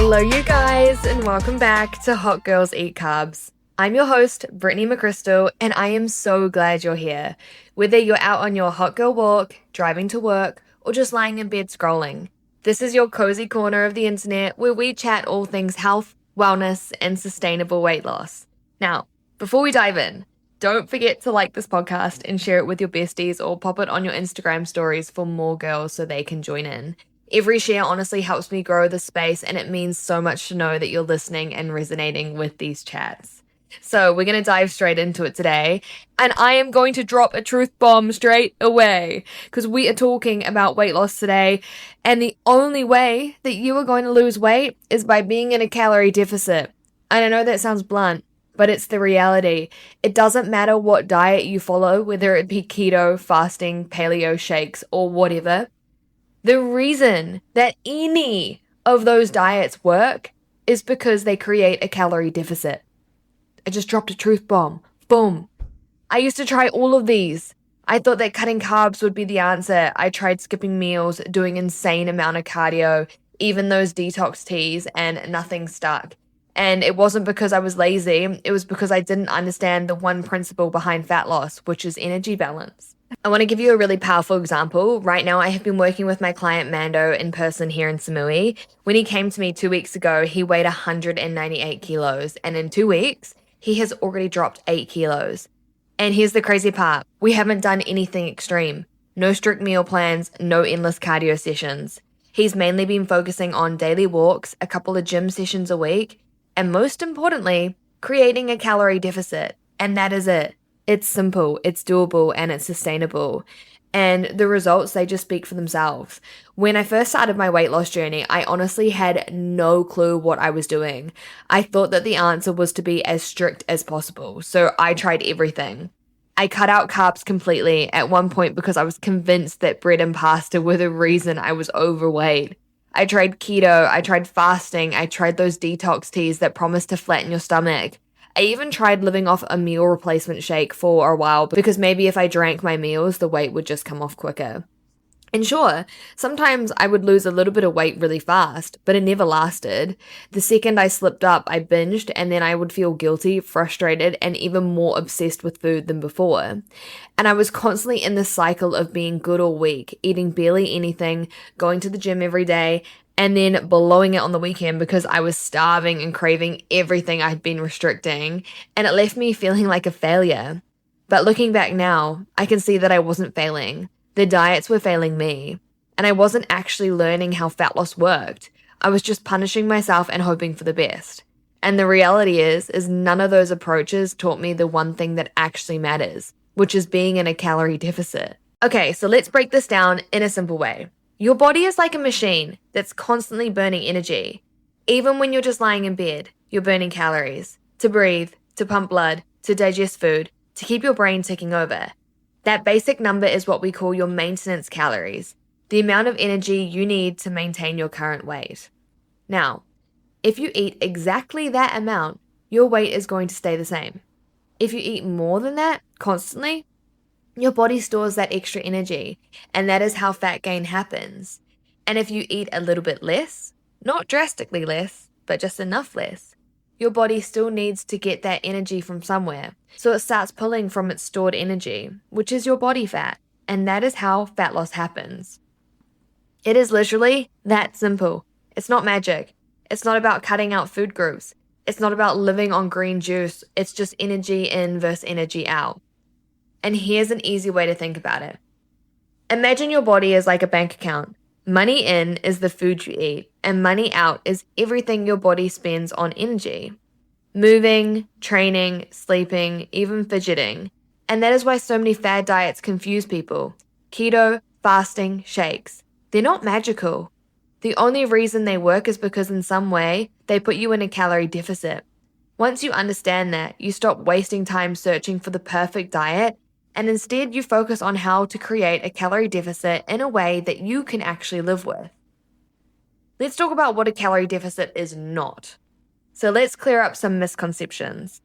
Hello, you guys, and welcome back to Hot Girls Eat Carbs. I'm your host, Brittany McChrystal, and I am so glad you're here. Whether you're out on your hot girl walk, driving to work, or just lying in bed scrolling, this is your cozy corner of the internet where we chat all things health, wellness, and sustainable weight loss. Now, before we dive in, don't forget to like this podcast and share it with your besties or pop it on your Instagram stories for more girls so they can join in. Every share honestly helps me grow the space, and it means so much to know that you're listening and resonating with these chats. So we're going to dive straight into it today, and I am going to drop a truth bomb straight away because we are talking about weight loss today, and the only way that you are going to lose weight is by being in a calorie deficit. And I know that sounds blunt, but it's the reality. It doesn't matter what diet you follow, whether it be keto, fasting, paleo shakes, or whatever. The reason that any of those diets work is because they create a calorie deficit. I just dropped a truth bomb. Boom. I used to try all of these. I thought that cutting carbs would be the answer. I tried skipping meals, doing insane amount of cardio, even those detox teas, and nothing stuck. And it wasn't because I was lazy. It was because I didn't understand the one principle behind fat loss, which is energy balance. I want to give you a really powerful example. Right now, I have been working with my client Mando in person here in Samui. When he came to me 2 weeks ago, he weighed 198 kilos. And in 2 weeks, he has already dropped 8 kilos. And here's the crazy part. We haven't done anything extreme. No strict meal plans, no endless cardio sessions. He's mainly been focusing on daily walks, a couple of gym sessions a week, and most importantly, creating a calorie deficit. And that is it. It's simple, it's doable, and it's sustainable. And the results, they just speak for themselves. When I first started my weight loss journey, I honestly had no clue what I was doing. I thought that the answer was to be as strict as possible, so I tried everything. I cut out carbs completely at one point because I was convinced that bread and pasta were the reason I was overweight. I tried keto, I tried fasting, I tried those detox teas that promise to flatten your stomach. I even tried living off a meal replacement shake for a while because maybe if I drank my meals, the weight would just come off quicker. And sure, sometimes I would lose a little bit of weight really fast, but it never lasted. The second I slipped up, I binged, and then I would feel guilty, frustrated, and even more obsessed with food than before. And I was constantly in this cycle of being good all week, eating barely anything, going to the gym every day, and then blowing it on the weekend because I was starving and craving everything I'd been restricting, and it left me feeling like a failure. But looking back now, I can see that I wasn't failing. The diets were failing me, and I wasn't actually learning how fat loss worked. I was just punishing myself and hoping for the best. And the reality is none of those approaches taught me the one thing that actually matters, which is being in a calorie deficit. Okay, so let's break this down in a simple way. Your body is like a machine that's constantly burning energy. Even when you're just lying in bed, you're burning calories to breathe, to pump blood, to digest food, to keep your brain ticking over. That basic number is what we call your maintenance calories, the amount of energy you need to maintain your current weight. Now, if you eat exactly that amount, your weight is going to stay the same. If you eat more than that constantly, your body stores that extra energy, and that is how fat gain happens. And if you eat a little bit less, not drastically less, but just enough less, your body still needs to get that energy from somewhere. So it starts pulling from its stored energy, which is your body fat. And that is how fat loss happens. It is literally that simple. It's not magic. It's not about cutting out food groups. It's not about living on green juice. It's just energy in versus energy out. And here's an easy way to think about it. Imagine your body is like a bank account. Money in is the food you eat, and money out is everything your body spends on energy. Moving, training, sleeping, even fidgeting. And that is why so many fad diets confuse people. Keto, fasting, shakes. They're not magical. The only reason they work is because in some way, they put you in a calorie deficit. Once you understand that, you stop wasting time searching for the perfect diet, and instead you focus on how to create a calorie deficit in a way that you can actually live with. Let's talk about what a calorie deficit is not. So let's clear up some misconceptions.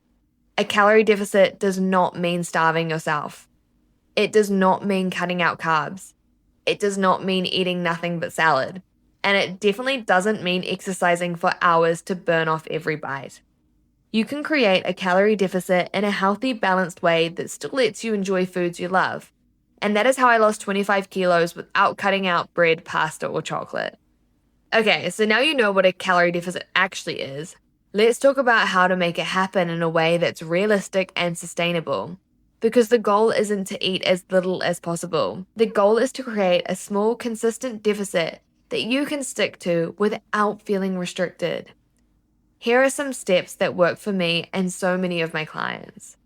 A calorie deficit does not mean starving yourself. It does not mean cutting out carbs. It does not mean eating nothing but salad. And it definitely doesn't mean exercising for hours to burn off every bite. You can create a calorie deficit in a healthy, balanced way that still lets you enjoy foods you love. And that is how I lost 25 kilos without cutting out bread, pasta, or chocolate. Okay, so now you know what a calorie deficit actually is. Let's talk about how to make it happen in a way that's realistic and sustainable. Because the goal isn't to eat as little as possible. The goal is to create a small, consistent deficit that you can stick to without feeling restricted. Here are some steps that work for me and so many of my clients.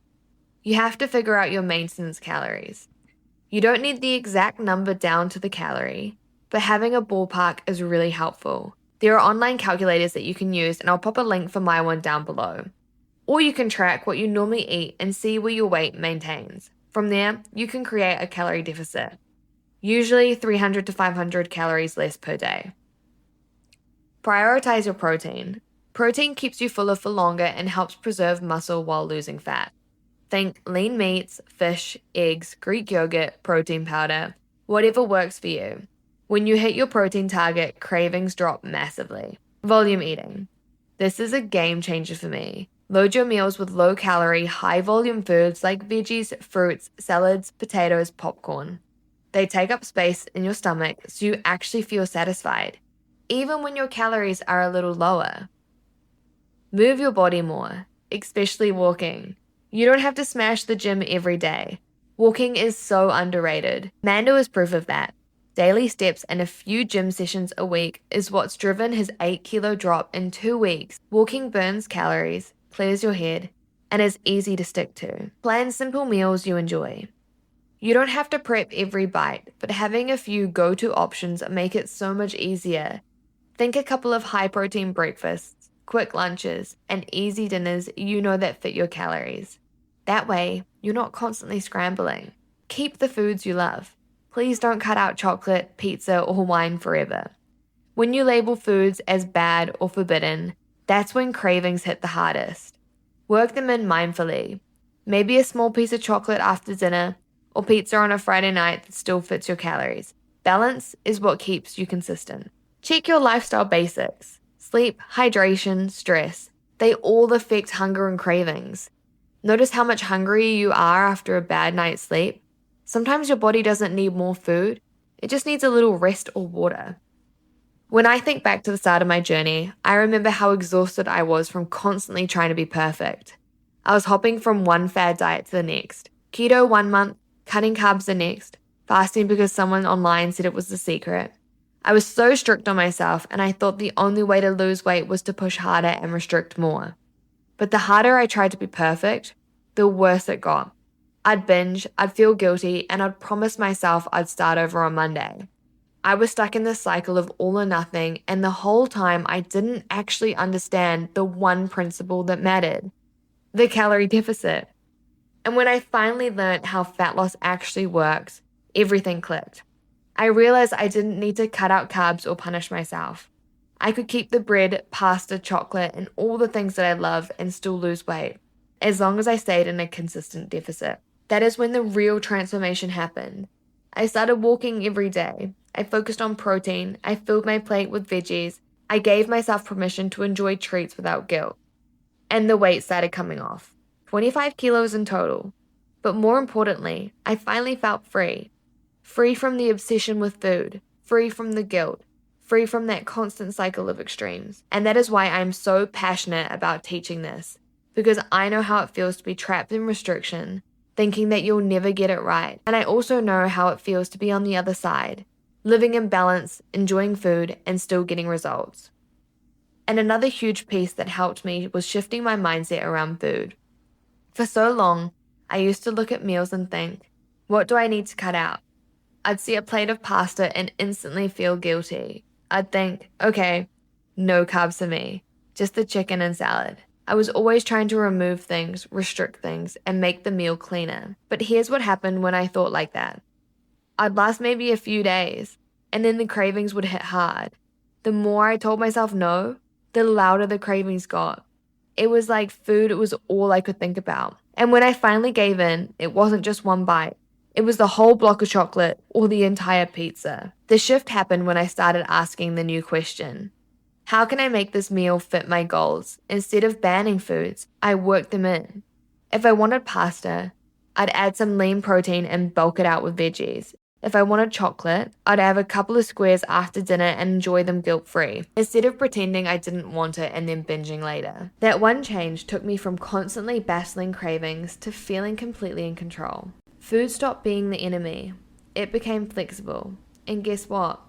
You have to figure out your maintenance calories. You don't need the exact number down to the calorie, but having a ballpark is really helpful. There are online calculators that you can use, and I'll pop a link for my one down below. Or you can track what you normally eat and see where your weight maintains. From there, you can create a calorie deficit, usually 300 to 500 calories less per day. Prioritize your protein. Protein keeps you fuller for longer and helps preserve muscle while losing fat. Think lean meats, fish, eggs, Greek yogurt, protein powder, whatever works for you. When you hit your protein target, cravings drop massively. Volume eating. This is a game changer for me. Load your meals with low-calorie, high-volume foods like veggies, fruits, salads, potatoes, popcorn. They take up space in your stomach so you actually feel satisfied, even when your calories are a little lower. Move your body more, especially walking. You don't have to smash the gym every day. Walking is so underrated. Mando is proof of that. Daily steps and a few gym sessions a week is what's driven his 8-kilo drop in 2 weeks. Walking burns calories, clears your head, and is easy to stick to. Plan simple meals you enjoy. You don't have to prep every bite, but having a few go-to options make it so much easier. Think a couple of high-protein breakfasts, quick lunches, and easy dinners you know that fit your calories. That way, you're not constantly scrambling. Keep the foods you love. Please don't cut out chocolate, pizza, or wine forever. When you label foods as bad or forbidden, that's when cravings hit the hardest. Work them in mindfully. Maybe a small piece of chocolate after dinner, or pizza on a Friday night that still fits your calories. Balance is what keeps you consistent. Check your lifestyle basics. Sleep, hydration, stress. They all affect hunger and cravings. Notice how much hungrier you are after a bad night's sleep. Sometimes your body doesn't need more food. It just needs a little rest or water. When I think back to the start of my journey, I remember how exhausted I was from constantly trying to be perfect. I was hopping from one fad diet to the next. Keto 1 month, cutting carbs the next, fasting because someone online said it was the secret. I was so strict on myself, and I thought the only way to lose weight was to push harder and restrict more. But the harder I tried to be perfect, the worse it got. I'd binge, I'd feel guilty, and I'd promise myself I'd start over on Monday. I was stuck in this cycle of all or nothing, and the whole time I didn't actually understand the one principle that mattered: the calorie deficit. And when I finally learned how fat loss actually works, everything clicked. I realized I didn't need to cut out carbs or punish myself. I could keep the bread, pasta, chocolate, and all the things that I love and still lose weight, as long as I stayed in a consistent deficit. That is when the real transformation happened. I started walking every day. I focused on protein. I filled my plate with veggies. I gave myself permission to enjoy treats without guilt. And the weight started coming off. 25 kilos in total. But more importantly, I finally felt free. Free from the obsession with food. Free from the guilt. Free from that constant cycle of extremes. And that is why I'm so passionate about teaching this. Because I know how it feels to be trapped in restriction, thinking that you'll never get it right. And I also know how it feels to be on the other side, living in balance, enjoying food, and still getting results. And another huge piece that helped me was shifting my mindset around food. For so long, I used to look at meals and think, what do I need to cut out? I'd see a plate of pasta and instantly feel guilty. I'd think, okay, no carbs for me, just the chicken and salad. I was always trying to remove things, restrict things, and make the meal cleaner. But here's what happened when I thought like that. I'd last maybe a few days, and then the cravings would hit hard. The more I told myself no, the louder the cravings got. It was like food was all I could think about. And when I finally gave in, it wasn't just one bite. It was the whole block of chocolate or the entire pizza. The shift happened when I started asking the new question. How can I make this meal fit my goals? Instead of banning foods, I worked them in. If I wanted pasta, I'd add some lean protein and bulk it out with veggies. If I wanted chocolate, I'd have a couple of squares after dinner and enjoy them guilt-free, instead of pretending I didn't want it and then binging later. That one change took me from constantly battling cravings to feeling completely in control. Food stopped being the enemy. It became flexible. And guess what?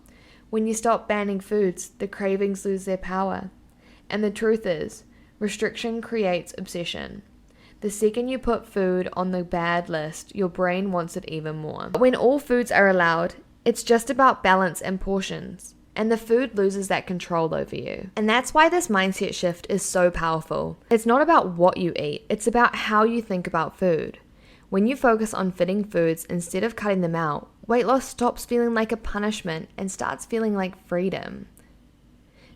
When you stop banning foods, the cravings lose their power. And the truth is, restriction creates obsession. The second you put food on the bad list, your brain wants it even more. When all foods are allowed, it's just about balance and portions, and the food loses that control over you. And that's why this mindset shift is so powerful. It's not about what you eat, it's about how you think about food. When you focus on fitting foods instead of cutting them out, weight loss stops feeling like a punishment and starts feeling like freedom.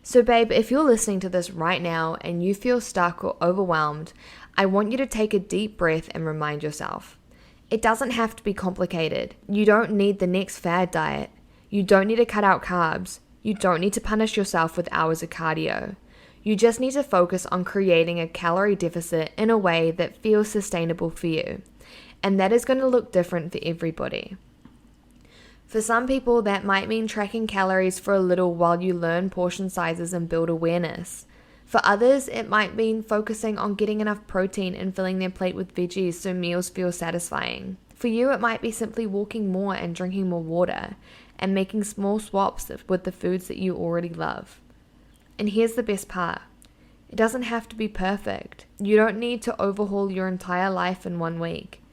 So babe, if you're listening to this right now and you feel stuck or overwhelmed, I want you to take a deep breath and remind yourself. It doesn't have to be complicated. You don't need the next fad diet. You don't need to cut out carbs. You don't need to punish yourself with hours of cardio. You just need to focus on creating a calorie deficit in a way that feels sustainable for you. And that is going to look different for everybody. For some people, that might mean tracking calories for a little while you learn portion sizes and build awareness. For others, it might mean focusing on getting enough protein and filling their plate with veggies so meals feel satisfying. For you, it might be simply walking more and drinking more water and making small swaps with the foods that you already love. And here's the best part. It doesn't have to be perfect. You don't need to overhaul your entire life in 1 week.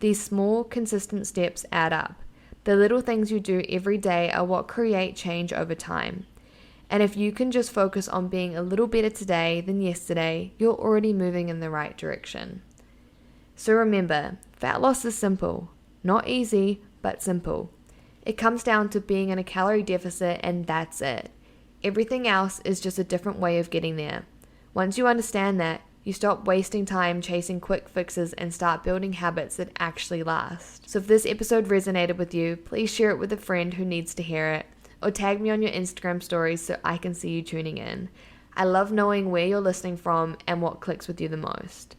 These small, consistent steps add up. The little things you do every day are what create change over time. And if you can just focus on being a little better today than yesterday, you're already moving in the right direction. So remember, fat loss is simple. Not easy, but simple. It comes down to being in a calorie deficit and that's it. Everything else is just a different way of getting there. Once you understand that, you stop wasting time chasing quick fixes and start building habits that actually last. So if this episode resonated with you, please share it with a friend who needs to hear it, or tag me on your Instagram stories so I can see you tuning in. I love knowing where you're listening from and what clicks with you the most.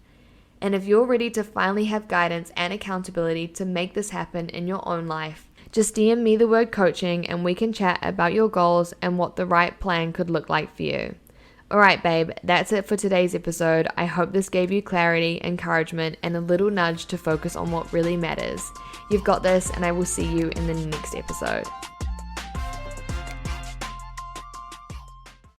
And if you're ready to finally have guidance and accountability to make this happen in your own life, just DM me the word coaching and we can chat about your goals and what the right plan could look like for you. Alright babe, that's it for today's episode. I hope this gave you clarity, encouragement, and a little nudge to focus on what really matters. You've got this, and I will see you in the next episode.